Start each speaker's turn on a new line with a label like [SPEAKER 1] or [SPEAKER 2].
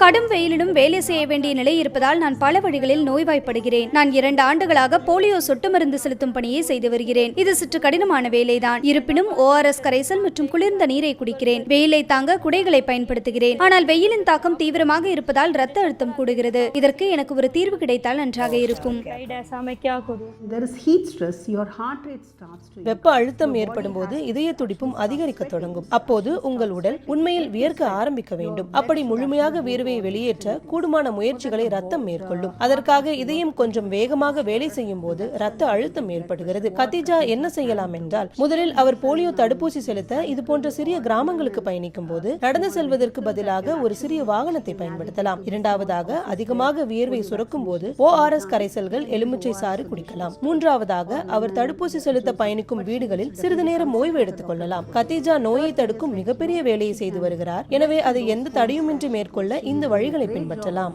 [SPEAKER 1] கடும் வெயிலிலும் வேலை செய்ய வேண்டிய நிலை இருப்பதால் நான் பல வழிகளில் நோய்வாய்ப்படுகிறேன். நான் 2 ஆண்டுகளாக போலியோ சொட்டு மருந்து செலுத்தும் பணியை செய்து வருகிறேன். இது சற்று கடினமான வேலைதான். இருப்பினும் ORS கரைசல் மற்றும் குளிர்ந்த நீரை குடிக்கிறேன். வெயிலை தாங்க குடைகளை பயன்படுத்துகிறேன். ஆனால் வெயிலின் தாக்கம் தீவிரமாக இருப்பதால் ரத்த அழுத்தம் கூடுகிறது. இதற்கு எனக்கு ஒரு தீர்வு கிடைத்தால் நன்றாக இருக்கும்.
[SPEAKER 2] வெப்ப அழுத்தம் ஏற்படும் போது இதய துடிப்பும் அதிகரிக்க தொடங்கும். அப்போது உங்கள் உடல் உண்மையில் வியர்க்க ஆரம்பிக்க வேண்டும். அப்படி முழுமையாக வியர்வையை வெளியேற்ற கூடுமான முயற்சிகளை ரத்தம் மேற்கொள்ளும். அதற்காக இதயம் கொஞ்சம் வேகமாக வேலை செய்யும் போது ரத்த அழுத்தம் ஏற்படுகிறது. கத்திஜா என்ன செய்யலாம் என்றால், முதலில் அவர் போலியோ தடுப்பூசி செலுத்த இது போன்ற சிறிய கிராமங்களுக்கு பயணிக்கும் போது நடந்து செல்வதற்கு பதிலாக ஒரு சிறிய வாகனத்தை பயன்படுத்தலாம். இரண்டாவதாக, அதிகமாக வியர்வை சுரக்கும் போது ORS கரைசல்கள் எலுமிச்சை சாறு குடிக்கலாம். மூன்றாவதாக, அவர் தடுப்பூசி செலுத்த பயணிக்கும் வீடுகளில் சிறிது நேரம் ஓய்வு எடுத்துக் கொள்ளலாம். கத்திஜா நோயை தடுக்கும் மிகப்பெரிய வேலையை செய்து வருகிறார். எனவே அதை எந்த தடையுமின்றி மேற்கொள்ள இந்த வழிகளை பின்பற்றலாம்.